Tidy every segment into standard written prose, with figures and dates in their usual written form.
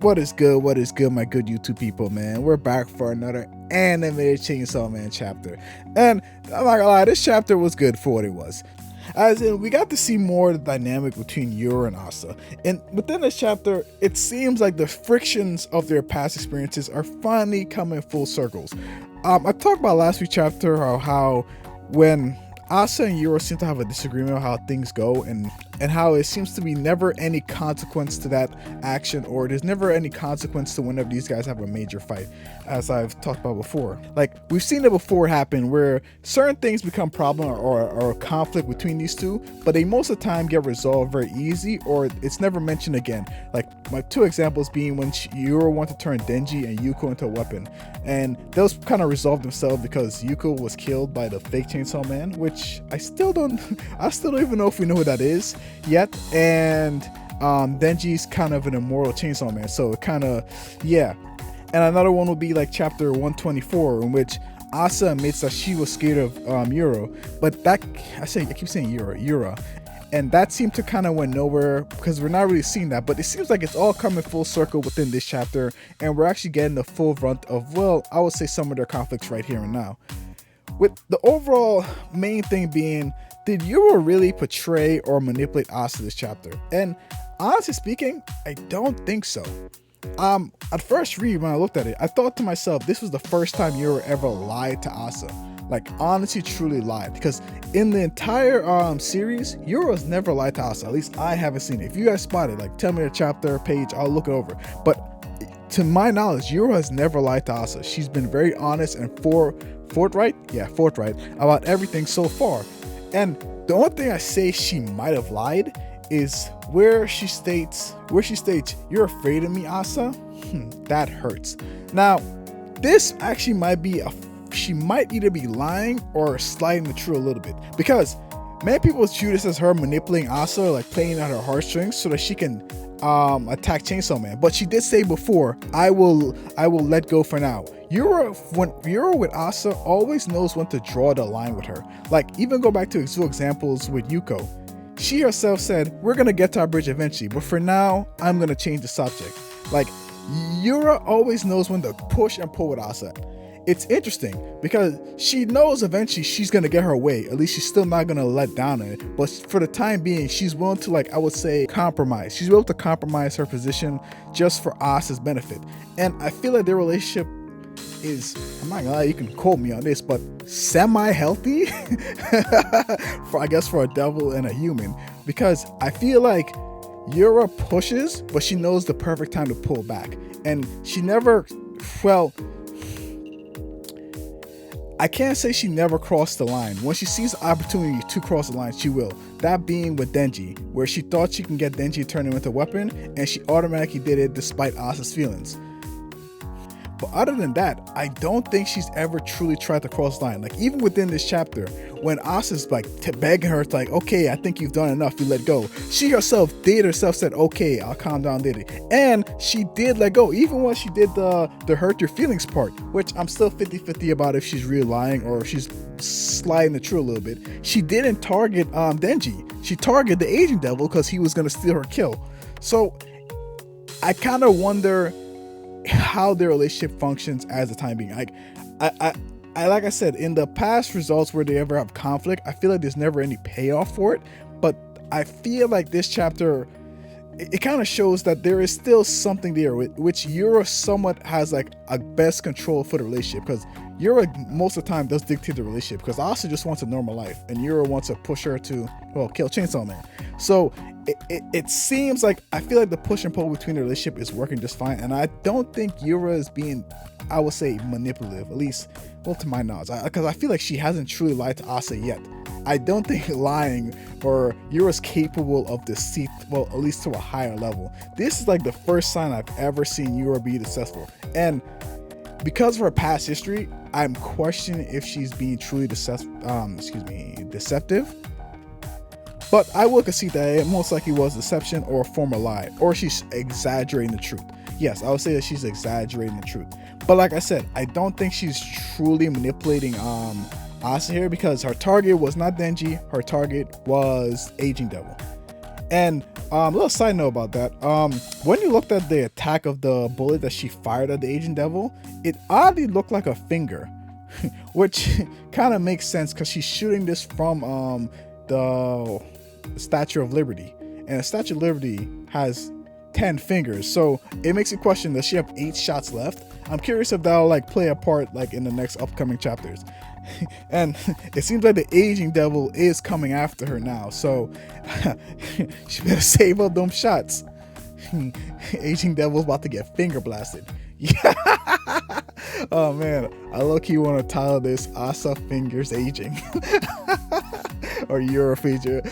What is good? What is good, my good YouTube people, man? We're back for another animated Chainsaw Man chapter. And I'm not gonna lie, this chapter was good for what it was. As in, we got to see more of the dynamic between Yoru and Asa. And within this chapter, it seems like the frictions of their past experiences are finally coming full circles. I talked about last week's chapter how when Asa and Yoru seem to have a disagreement on how things go, and how it seems to be never any consequence to that action, or there's never any consequence to whenever these guys have a major fight, as I've talked about before. Like, we've seen it before happen where certain things become problem or a conflict between these two, but they most of the time get resolved very easy, or it's never mentioned again. Like, my two examples being when Yoru wanted to turn Denji and Yuko into a weapon, and those kind of resolved themselves because Yuko was killed by the fake Chainsaw Man, which I still don't even know if we know who that is yet. And Denji's kind of an immortal Chainsaw Man, so it kind of, yeah. And another one would be like chapter 124, in which Asa admits that she was scared of Yoru, but that I keep saying Yura, and that seemed to kind of went nowhere because we're not really seeing that. But it seems like it's all coming full circle within this chapter, and we're actually getting the full brunt of, well, I would say some of their conflicts right here and now. With the overall main thing being, did Yoru really portray or manipulate Asa this chapter? And honestly speaking, I don't think so. At first read, when I looked at it, I thought to myself, this was the first time Yoru ever lied to Asa. Like, honestly, truly lied. Because in the entire series, Yoru has never lied to Asa. At least I haven't seen it. If you guys spot it, like, tell me the chapter, page, I'll look it over. But to my knowledge, Yoru has never lied to Asa. She's been very honest and forthright about everything so far. And the only thing I say she might have lied is where she states, "You're afraid of me, Asa?" That hurts. Now, this actually might be she might either be lying or sliding the truth a little bit, because many people view this as her manipulating Asa, like playing at her heartstrings so that she can attack Chainsaw Man. But she did say before, I will let go for now. Yoru with Asa always knows when to draw the line with her. Like, even go back to two examples with Yuko. She herself said, we're gonna get to our bridge eventually, but for now, I'm gonna change the subject. Like, Yoru always knows when to push and pull with Asa. It's interesting because she knows eventually she's gonna get her way. At least she's still not gonna let down on it. But for the time being, she's willing to, like, I would say, compromise. She's willing to compromise her position just for Asa's benefit. And I feel like their relationship is, I'm not gonna lie, you can quote me on this, but semi-healthy for, I guess, for a devil and a human, because I feel like Yoru pushes, but she knows the perfect time to pull back, and she never, well, I can't say she never crossed the line. When she sees the opportunity to cross the line, she will. That being with Denji, where she thought she can get Denji to turn him into a weapon, and she automatically did it despite Asa's feelings. But other than that, I don't think she's ever truly tried to cross the line. Like, even within this chapter, when Asa's like begging her, it's like, okay, I think you've done enough, you let go. She herself said, okay, I'll calm down, did it. And she did let go, even when she did the hurt your feelings part, which I'm still 50-50 about if she's really lying or if she's sliding the truth a little bit. She didn't target Denji. She targeted the Asian devil because he was going to steal her kill. So I kind of wonder how their relationship functions as the time being. Like, I like I said, in the past results where they ever have conflict, I feel like there's never any payoff for it. But I feel like this chapter, it kind of shows that there is still something there, which Yoru somewhat has like a best control for the relationship, because Yoru most of the time does dictate the relationship, because Asa just wants a normal life and Yoru wants to push her to, well, kill Chainsaw Man. So it seems like, I feel like the push and pull between the relationship is working just fine, and I don't think Yoru is being, I would say, manipulative, at least, well, to my knowledge, because I feel like she hasn't truly lied to Asa yet. I don't think lying or Yoru's capable of deceit, well, at least to a higher level. This is like the first sign I've ever seen Yoru be successful, and because of her past history, I'm questioning if she's being truly deceptive. But I will concede that it most likely was deception or a form of lie, or she's exaggerating the truth. Yes, I would say that she's exaggerating the truth. But like I said, I don't think she's truly manipulating Asa here, because her target was not Denji, her target was Aging Devil. And little side note about that. When you looked at the attack of the bullet that she fired at the Aging Devil, it oddly looked like a finger, which kind of makes sense because she's shooting this from the Statue of Liberty, and the Statue of Liberty has 10 fingers, so it makes you question, does she have 8 shots left? I'm curious if that'll like play a part like in the next upcoming chapters. And it seems like the Aging Devil is coming after her now, so she better save up them shots. Aging Devil's about to get finger blasted. Yeah. Oh man, I low-key want to title this Asa Fingers Aging. Or Yoru feature.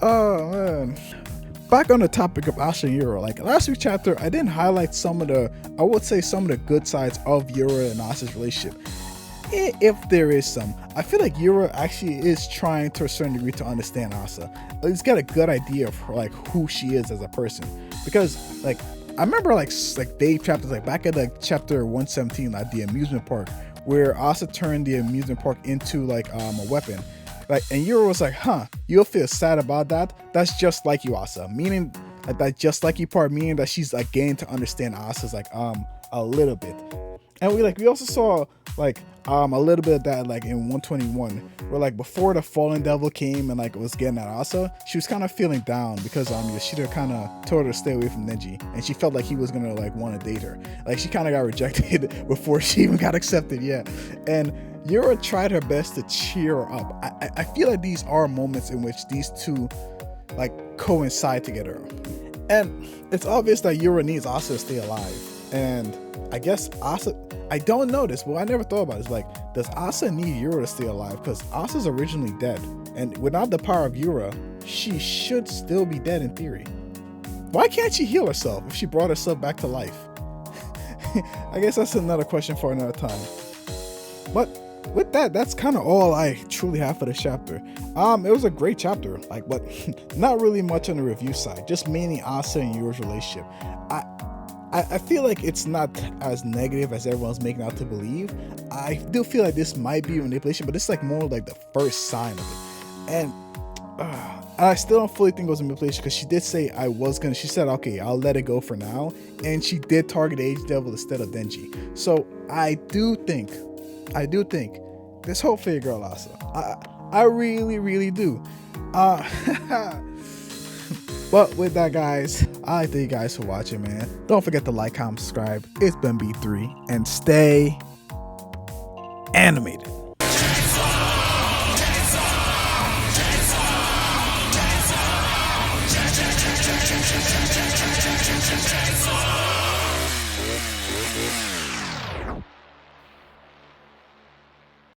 Oh man. Back on the topic of Asa and Yoru, like last week's chapter, I didn't highlight some of the good sides of Yoru and Asa's relationship. If there is some, I feel like Yoru actually is trying to a certain degree to understand Asa. He's got a good idea of her, like who she is as a person. Because like I remember like Dave chapters, like back at like chapter 117, like the amusement park, where Asa turned the amusement park into like a weapon. Like, and Yoru was like, huh, you'll feel sad about that? That's just like you, Asa. Meaning like that just like you part, meaning that she's like getting to understand Asa's like a little bit. And we also saw like a little bit of that like in 121, where like before the fallen devil came and like was getting at Asa, she was kind of feeling down because Yoshida kind of told her to stay away from Neji, and she felt like he was gonna like want to date her. Like she kind of got rejected before she even got accepted yet. And Yoru tried her best to cheer her up. I feel like these are moments in which these two like coincide together, and it's obvious that Yoru needs Asa to stay alive. And I guess Asa, I don't know this, but I never thought about it. It's like, does Asa need Yoru to stay alive? Because Asa's originally dead, and without the power of Yoru, she should still be dead in theory. Why can't she heal herself if she brought herself back to life? I guess that's another question for another time. But with that, that's kind of all I truly have for this chapter. It was a great chapter, like, but not really much on the review side, just mainly Asa and Yoru's relationship. I feel like it's not as negative as everyone's making out to believe. I do feel like this might be manipulation, but it's like more like the first sign of it. And I still don't fully think it was manipulation, because she did say she said, okay, I'll let it go for now. And she did target Aging Devil instead of Denji. So I do think this whole figure girl Asa. I really, really do. But with that, guys, I thank you guys for watching, man. Don't forget to like, comment, subscribe. It's been B3, and stay animated.